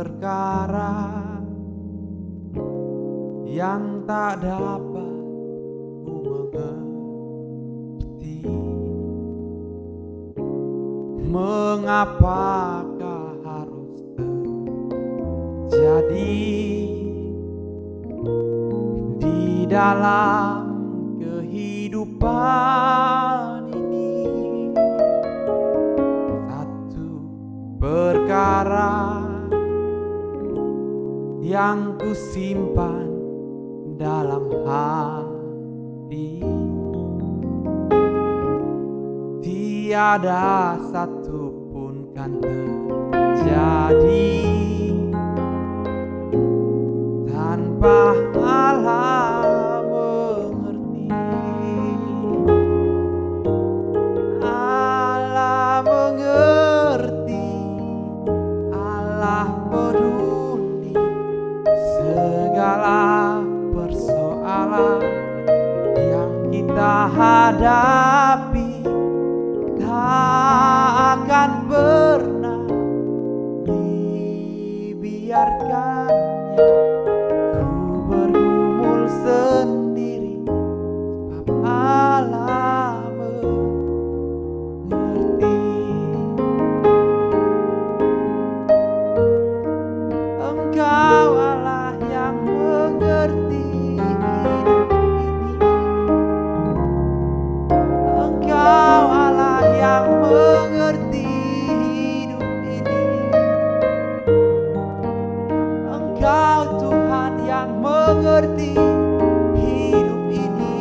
perkara yang tak dapat ku mengerti. Mengapakah harus terjadi di dalam kehidupan ini? Satu perkara yang ku simpan dalam hati, tiada satupun kan terjadi tanpa Allah mengerti. Allah mengerti, Allah peduli segala persoalan yang kita hadapi. Tak akan pernah dibiarkannya ku bergumul sendiri, sebab Allah mengerti. Engkau Allah yang mengerti hidup ini. Engkau Allah yang mengerti hidup ini. Engkau Tuhan yang mengerti hidup ini.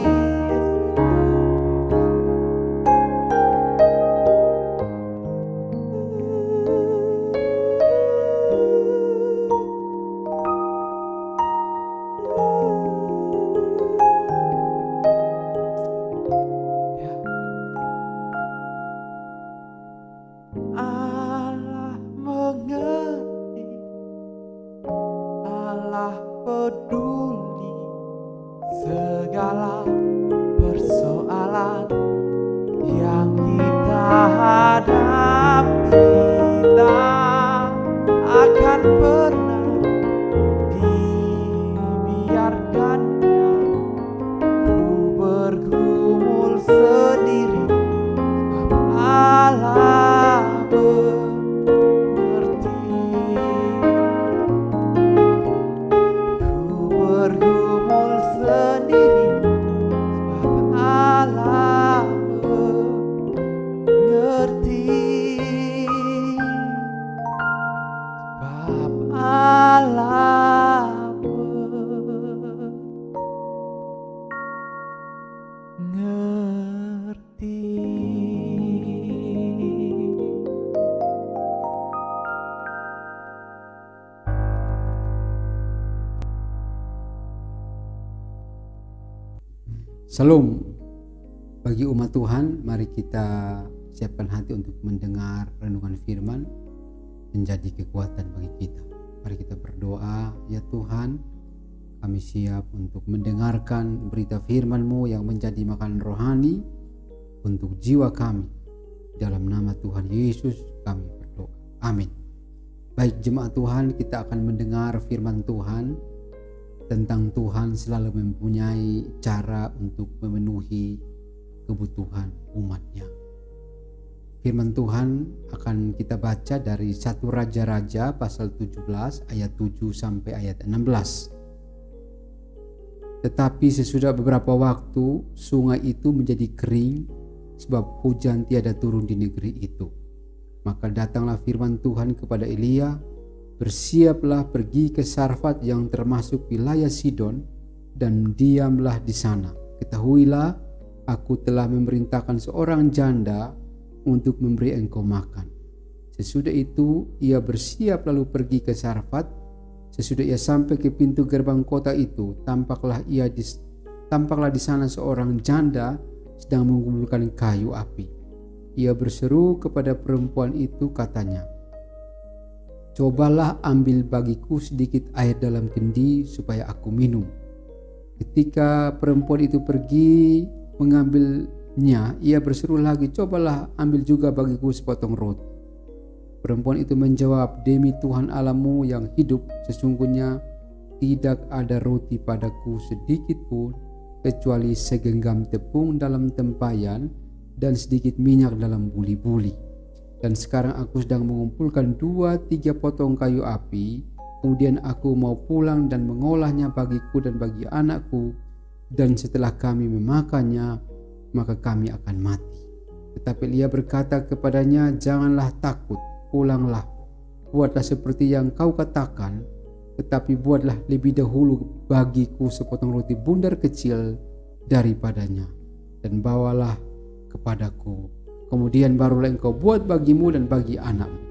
Allah mengerti, Allah peduli segala persoalan yang kita hadapi. Tak akan pernah dibiarkannya ku bergumul sendiri, sebab Allah mengerti. Ku bergumul sendiri, sebab Allah mengerti. Sebab Allah mengerti. Shalom bagi umat Tuhan, mari kita siapkan hati untuk mendengar renungan firman menjadi kekuatan bagi kita. Mari kita berdoa. Ya Tuhan, kami siap untuk mendengarkan berita firman-Mu yang menjadi makanan rohani untuk jiwa kami. Dalam nama Tuhan Yesus kami berdoa, amin. Baik jemaat Tuhan, kita akan mendengar firman Tuhan tentang Tuhan selalu mempunyai cara untuk memenuhi kebutuhan umatnya. Firman Tuhan akan kita baca dari 1 Raja-Raja pasal 17 ayat 7 sampai ayat 16. Tetapi sesudah beberapa waktu sungai itu menjadi kering sebab hujan tiada turun di negeri itu. Maka datanglah firman Tuhan kepada Elia, bersiaplah pergi ke Sarfat yang termasuk wilayah Sidon dan diamlah di sana. Ketahuilah, aku telah memerintahkan seorang janda untuk memberi engkau makan. Sesudah itu ia bersiap lalu pergi ke Sarfat. Sesudah ia sampai ke pintu gerbang kota itu, tampaklah di sana seorang janda sedang mengumpulkan kayu api. Ia berseru kepada perempuan itu, katanya, "Cobalah ambil bagiku sedikit air dalam kendi supaya aku minum." Ketika perempuan itu pergi mengambilnya, ia berseru lagi, "Cobalah ambil juga bagiku sepotong roti." perempuan itu menjawab, "Demi Tuhan Allahmu yang hidup, sesungguhnya tidak ada roti padaku sedikit pun, kecuali segenggam tepung dalam tempayan dan sedikit minyak dalam buli-buli. Dan sekarang aku sedang mengumpulkan 2-3 potong kayu api, kemudian aku mau pulang dan mengolahnya bagiku dan bagi anakku, dan setelah kami memakannya, maka kami akan mati." Tetapi Elia berkata kepadanya, "Janganlah takut, pulanglah, buatlah seperti yang kau katakan, tetapi buatlah lebih dahulu bagiku sepotong roti bundar kecil daripadanya, dan bawalah kepadaku. Kemudian barulah engkau buat bagimu dan bagi anakmu.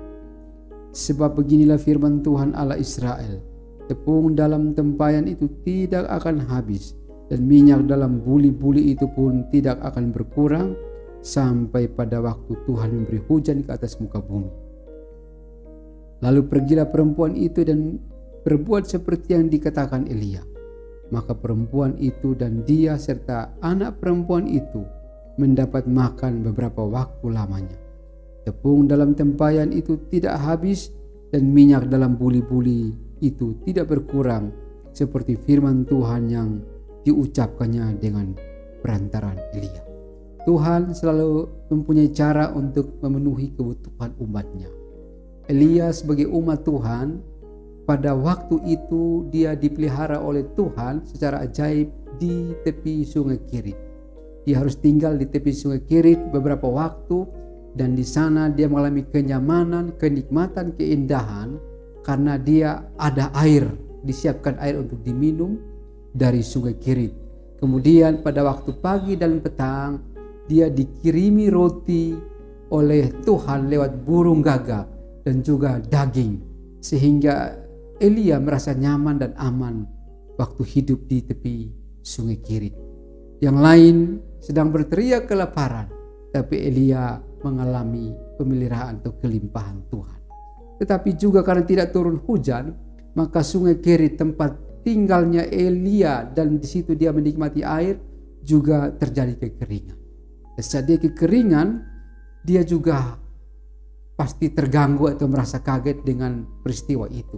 Sebab beginilah firman Tuhan Allah Israel, tepung dalam tempayan itu tidak akan habis, dan minyak dalam buli-buli itu pun tidak akan berkurang, sampai pada waktu Tuhan memberi hujan ke atas muka bumi." Lalu pergilah perempuan itu dan berbuat seperti yang dikatakan Elia. Maka perempuan itu dan dia serta anak perempuan itu mendapat makan beberapa waktu lamanya. Tepung dalam tempayan itu tidak habis, dan minyak dalam buli-buli itu tidak berkurang, seperti firman Tuhan yang diucapkannya dengan perantaran Elia. Tuhan selalu mempunyai cara untuk memenuhi kebutuhan umatnya. Elia sebagai umat Tuhan, pada waktu itu dia dipelihara oleh Tuhan secara ajaib di tepi sungai Kerit. Dia harus tinggal di tepi sungai Kerit beberapa waktu, dan di sana dia mengalami kenyamanan, kenikmatan, keindahan, karena dia ada air, disiapkan air untuk diminum dari sungai Kerit. Kemudian pada waktu pagi dan petang dia dikirimi roti oleh Tuhan lewat burung gagak dan juga daging, sehingga Elia merasa nyaman dan aman waktu hidup di tepi sungai Kerit. Yang lain sedang berteriak kelaparan, tapi Elia mengalami pemeliharaan atau kelimpahan Tuhan. Tetapi juga karena tidak turun hujan, maka sungai Kerit tempat tinggalnya Elia dan di situ dia menikmati air juga terjadi kekeringan. Saat dia kekeringan, dia juga pasti terganggu atau merasa kaget dengan peristiwa itu.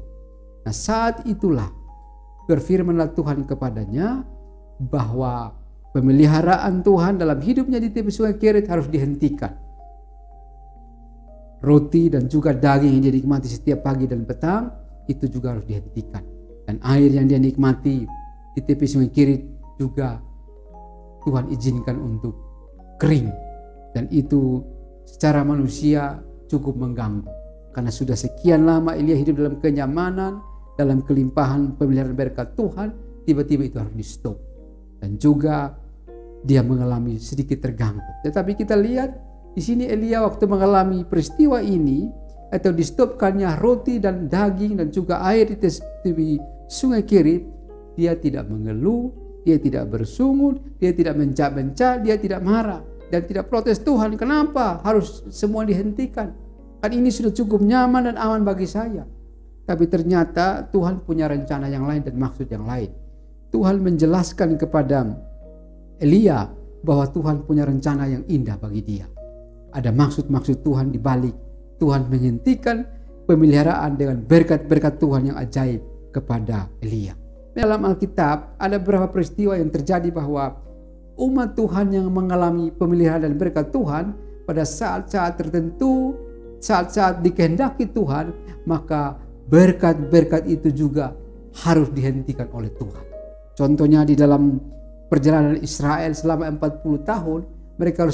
Nah, saat itulah berfirmanlah Tuhan kepadanya bahwa pemeliharaan Tuhan dalam hidupnya di tepi sungai Kerit harus dihentikan. Roti dan juga daging yang dia nikmati setiap pagi dan petang itu juga harus dihentikan. Dan air yang dia nikmati di tepi sungai Kerit juga Tuhan izinkan untuk kering, dan itu secara manusia cukup mengganggu, karena sudah sekian lama Elia hidup dalam kenyamanan, dalam kelimpahan pemeliharaan berkat Tuhan, tiba-tiba itu harus di stop, dan juga dia mengalami sedikit terganggu. Tetapi kita lihat di sini Elia waktu mengalami peristiwa ini atau di stopkannya roti dan daging dan juga air di tepi sungai Kerit, dia tidak mengeluh, dia tidak bersungut, dia tidak mencak-mencak, dia tidak marah dan tidak protes, "Tuhan, kenapa harus semua dihentikan? Kan ini sudah cukup nyaman dan aman bagi saya." Tapi ternyata Tuhan punya rencana yang lain dan maksud yang lain. Tuhan menjelaskan kepada Elia bahwa Tuhan punya rencana yang indah bagi dia. Ada maksud-maksud Tuhan di balik Tuhan menghentikan pemeliharaan dengan berkat-berkat Tuhan yang ajaib kepada Elia. Dalam Alkitab ada beberapa peristiwa yang terjadi bahwa umat Tuhan yang mengalami pemeliharaan dan berkat Tuhan pada saat-saat tertentu, saat-saat dikehendaki Tuhan, maka berkat-berkat itu juga harus dihentikan oleh Tuhan. Contohnya di dalam perjalanan Israel selama 40 tahun, mereka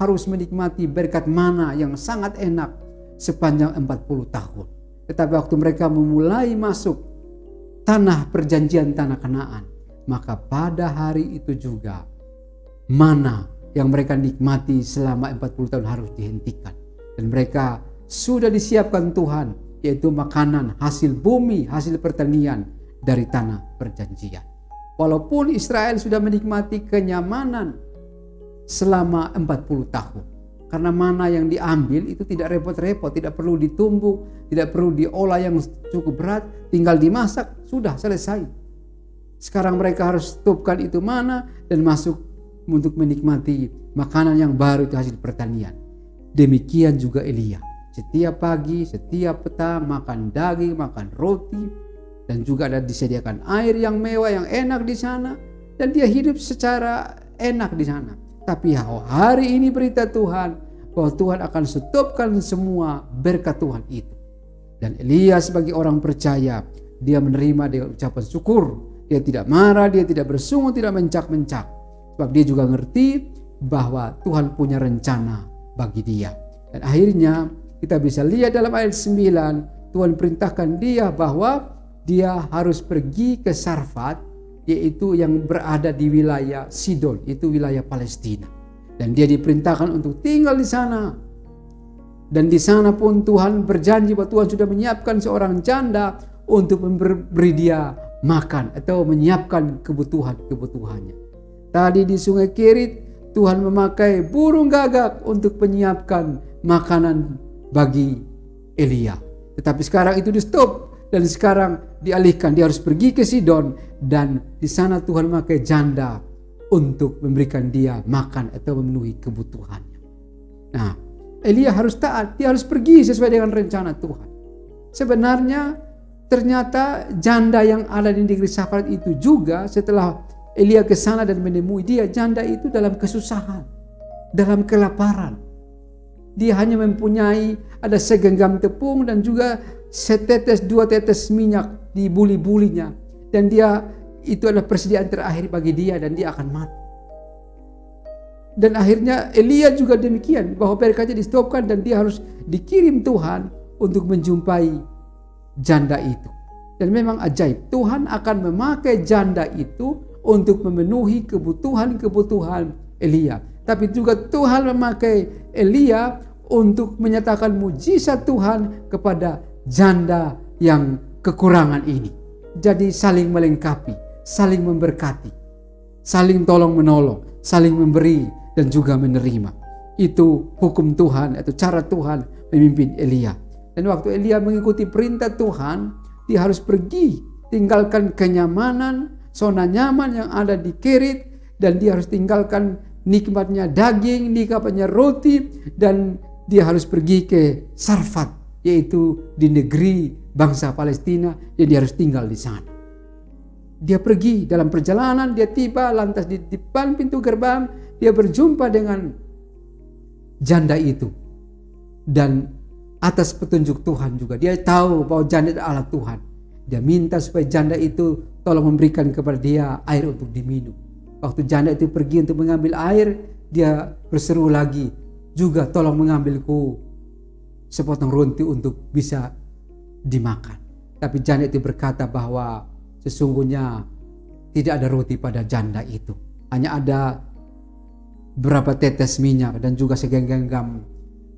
harus menikmati berkat mana yang sangat enak sepanjang 40 tahun. Tetapi waktu mereka memulai masuk tanah perjanjian, tanah Kanaan, maka pada hari itu juga mana yang mereka nikmati selama 40 tahun harus dihentikan. Dan mereka sudah disiapkan Tuhan, yaitu makanan hasil bumi, hasil pertanian dari tanah perjanjian. Walaupun Israel sudah menikmati kenyamanan selama 40 tahun, karena mana yang diambil itu tidak repot-repot, tidak perlu ditumbuk, tidak perlu diolah yang cukup berat, tinggal dimasak, sudah selesai. Sekarang mereka harus stopkan itu mana dan masuk untuk menikmati makanan yang baru, itu hasil pertanian. Demikian juga Elia. Setiap pagi, setiap petang makan daging, makan roti, dan juga ada disediakan air yang mewah, yang enak di sana, dan dia hidup secara enak di sana. Tapi hari ini berita Tuhan bahwa Tuhan akan stopkan semua berkat Tuhan itu. Dan Elia sebagai orang percaya, dia menerima dengan ucapan syukur. Dia tidak marah, dia tidak bersungut, tidak mencak-mencak. Sebab dia juga ngerti bahwa Tuhan punya rencana bagi dia. Dan akhirnya kita bisa lihat dalam ayat 9, Tuhan perintahkan dia bahwa dia harus pergi ke Sarfat, yaitu yang berada di wilayah Sidon, itu wilayah Palestina. Dan dia diperintahkan untuk tinggal di sana. Dan di sana pun Tuhan berjanji bahwa Tuhan sudah menyiapkan seorang janda untuk memberi dia makan atau menyiapkan kebutuhannya. Tadi di Sungai Kerit, Tuhan memakai burung gagak untuk menyiapkan makanan bagi Elia. Tetapi sekarang itu di stop dan sekarang dialihkan. Dia harus pergi ke Sidon dan di sana Tuhan memakai janda untuk memberikan dia makan atau memenuhi kebutuhannya. Nah, Elia harus taat. Dia harus pergi sesuai dengan rencana Tuhan. Sebenarnya ternyata janda yang ada di negeri Sarfat itu juga setelah Elia ke sana dan menemui dia, janda itu dalam kesusahan, dalam kelaparan. Dia hanya mempunyai ada segenggam tepung dan juga setetes 2 tetes minyak di buli-bulinya. Dan dia itu adalah persediaan terakhir bagi dia dan dia akan mati. Dan akhirnya Elia juga demikian, bahwa berkatnya di-stopkan dan dia harus dikirim Tuhan untuk menjumpai janda itu. Dan memang ajaib, Tuhan akan memakai janda itu untuk memenuhi kebutuhan Elia. Tapi juga Tuhan memakai Elia untuk menyatakan mujizat Tuhan kepada janda yang kekurangan ini. Jadi saling melengkapi, saling memberkati, saling tolong menolong, saling memberi dan juga menerima. Itu hukum Tuhan atau cara Tuhan memimpin Elia. Dan waktu Elia mengikuti perintah Tuhan, dia harus pergi, tinggalkan kenyamanan, zona nyaman yang ada di Kerit, dan dia harus tinggalkan nikmatnya daging, nikmatnya roti, dan dia harus pergi ke Sarfat, yaitu di negeri bangsa Palestina, dan dia harus tinggal di sana. Dia pergi dalam perjalanan, dia tiba lantas di depan pintu gerbang, dia berjumpa dengan janda itu. Dan atas petunjuk Tuhan juga, dia tahu bahwa janda adalah alat Tuhan. Dia minta supaya janda itu tolong memberikan kepada dia air untuk diminum. Waktu janda itu pergi untuk mengambil air, dia berseru lagi, juga tolong mengambilku sepotong roti untuk bisa dimakan. Tapi janda itu berkata bahwa sesungguhnya tidak ada roti pada janda itu. Hanya ada berapa tetes minyak dan juga segenggam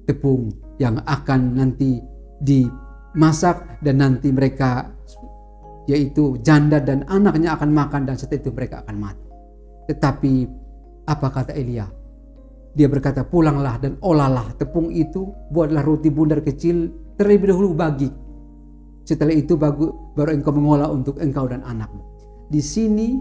tepung yang akan nanti dimasak dan nanti mereka, yaitu janda dan anaknya akan makan dan setelah itu mereka akan mati. Tetapi apa kata Elia? Dia berkata, pulanglah dan olahlah tepung itu, buatlah roti bundar kecil terlebih dahulu bagi. Setelah itu baru engkau mengolah untuk engkau dan anakmu. Di sini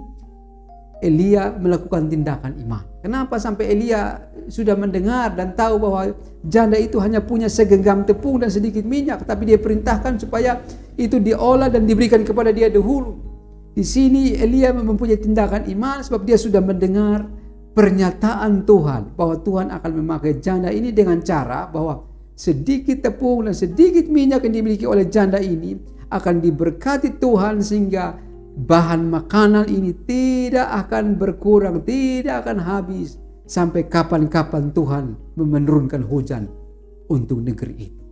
Elia melakukan tindakan iman. Kenapa sampai Elia sudah mendengar dan tahu bahwa janda itu hanya punya segenggam tepung dan sedikit minyak, tapi dia perintahkan supaya itu diolah dan diberikan kepada dia dahulu. Di sini Elia mempunyai tindakan iman sebab dia sudah mendengar pernyataan Tuhan bahwa Tuhan akan memakai janda ini dengan cara bahwa sedikit tepung dan sedikit minyak yang dimiliki oleh janda ini akan diberkati Tuhan sehingga bahan makanan ini tidak akan berkurang, tidak akan habis sampai kapan-kapan Tuhan menurunkan hujan untuk negeri itu.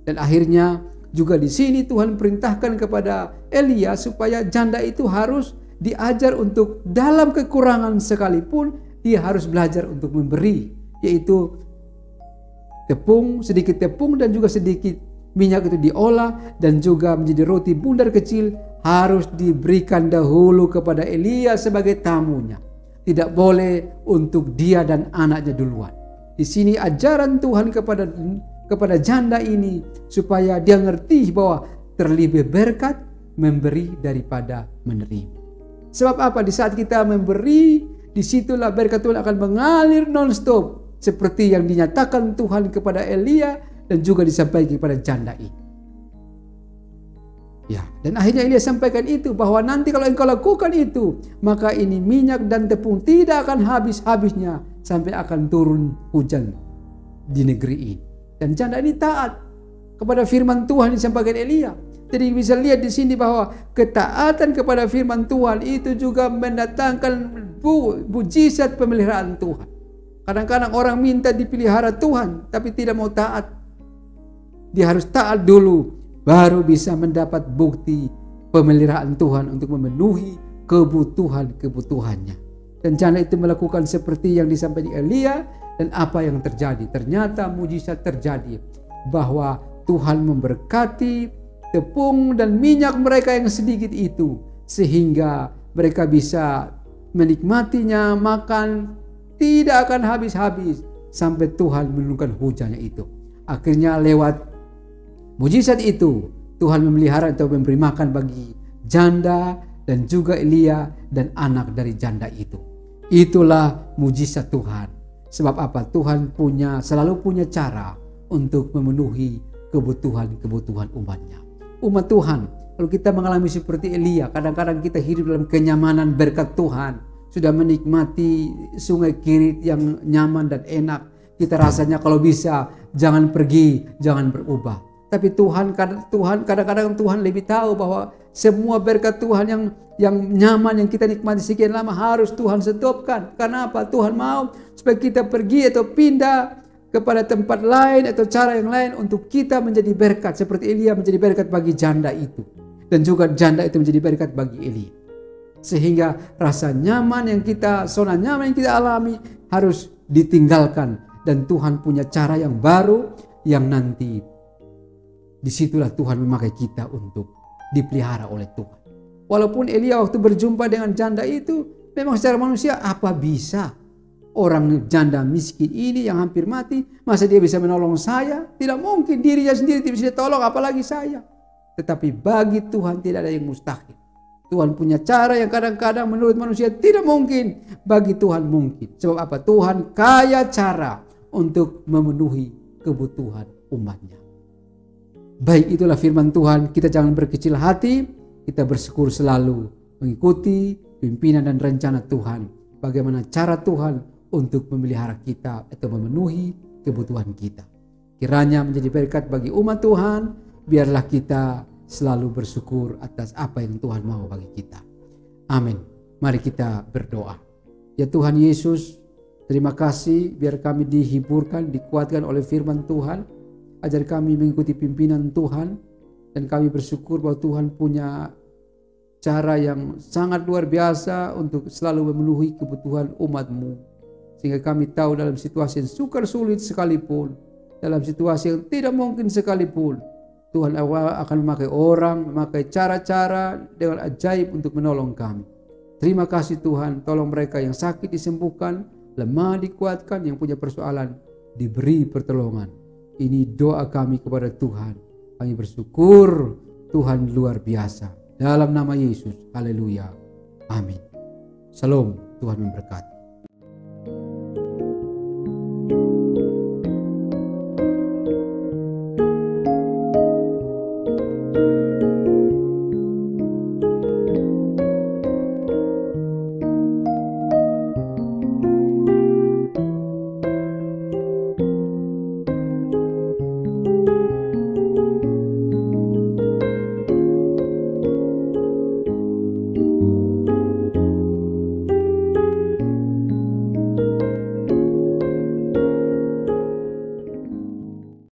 Dan akhirnya juga di sini Tuhan perintahkan kepada Elia supaya janda itu harus diajar untuk dalam kekurangan sekalipun dia harus belajar untuk memberi, yaitu tepung, sedikit tepung dan juga sedikit minyak itu diolah dan juga menjadi roti bundar kecil harus diberikan dahulu kepada Elia sebagai tamunya. Tidak boleh untuk dia dan anaknya duluan. Di sini ajaran Tuhan kepada janda ini supaya dia ngerti bahwa terlebih berkat memberi daripada menerima. Sebab apa? Di saat kita memberi, disitulah berkat Tuhan akan mengalir non-stop. Seperti yang dinyatakan Tuhan kepada Elia dan juga disampaikan kepada janda ini. Ya, dan akhirnya Elia sampaikan itu, bahwa nanti kalau engkau lakukan itu, maka ini minyak dan tepung tidak akan habis-habisnya sampai akan turun hujan di negeri ini. Dan janda ini taat kepada firman Tuhan yang disampaikan Elia. Jadi bisa lihat di sini bahwa ketaatan kepada firman Tuhan itu juga mendatangkan mujizat pemeliharaan Tuhan. Kadang-kadang orang minta dipelihara Tuhan tapi tidak mau taat. Dia harus taat dulu, baru bisa mendapat bukti pemeliharaan Tuhan untuk memenuhi kebutuhannya. Dan janda itu melakukan seperti yang disampaikan Elia, dan apa yang terjadi? Ternyata mujizat terjadi, bahwa Tuhan memberkati tepung dan minyak mereka yang sedikit itu, sehingga mereka bisa menikmatinya, makan tidak akan habis-habis sampai Tuhan menurunkan hujannya itu. Akhirnya lewat mujizat itu, Tuhan memelihara atau memberi makan bagi janda dan juga Elia dan anak dari janda itu. Itulah mujizat Tuhan. Sebab apa? Tuhan selalu punya cara untuk memenuhi kebutuhan umatnya. Umat Tuhan, kalau kita mengalami seperti Elia, kadang-kadang kita hidup dalam kenyamanan berkat Tuhan, sudah menikmati sungai Kirit yang nyaman dan enak. Kita rasanya kalau bisa jangan pergi, jangan berubah. Tapi kadang-kadang Tuhan lebih tahu bahwa semua berkat Tuhan yang nyaman yang kita nikmati sekian lama harus Tuhan stopkan. Karena apa? Tuhan mau supaya kita pergi atau pindah kepada tempat lain atau cara yang lain untuk kita menjadi berkat, seperti Elia menjadi berkat bagi janda itu, dan juga janda itu menjadi berkat bagi Elia. Sehingga zona nyaman yang kita alami harus ditinggalkan, dan Tuhan punya cara yang baru yang nanti disitulah Tuhan memakai kita untuk dipelihara oleh Tuhan. Walaupun Elia waktu berjumpa dengan janda itu, memang secara manusia apa bisa orang janda miskin ini yang hampir mati, masa dia bisa menolong saya? Tidak mungkin, dirinya sendiri tidak bisa tolong, apalagi saya. Tetapi bagi Tuhan tidak ada yang mustahil. Tuhan punya cara yang kadang-kadang menurut manusia tidak mungkin, bagi Tuhan mungkin. Sebab apa? Tuhan kaya cara untuk memenuhi kebutuhan umatnya. Baik, itulah firman Tuhan. Kita jangan berkecil hati, kita bersyukur selalu mengikuti pimpinan dan rencana Tuhan. Bagaimana cara Tuhan untuk memelihara kita atau memenuhi kebutuhan kita. Kiranya menjadi berkat bagi umat Tuhan. Biarlah kita selalu bersyukur atas apa yang Tuhan mau bagi kita. Amin. Mari kita berdoa. Ya Tuhan Yesus, terima kasih biar kami dihiburkan, dikuatkan oleh firman Tuhan. Ajar kami mengikuti pimpinan Tuhan, dan kami bersyukur bahwa Tuhan punya cara yang sangat luar biasa untuk selalu memenuhi kebutuhan umat-Mu. Sehingga kami tahu dalam situasi yang sukar sulit sekalipun, dalam situasi yang tidak mungkin sekalipun, Tuhan akan memakai orang, memakai cara-cara dengan ajaib untuk menolong kami. Terima kasih Tuhan, tolong mereka yang sakit disembuhkan, lemah dikuatkan, yang punya persoalan diberi pertolongan. Ini doa kami kepada Tuhan. Kami bersyukur Tuhan luar biasa. Dalam nama Yesus, haleluya. Amin. Shalom, Tuhan memberkati.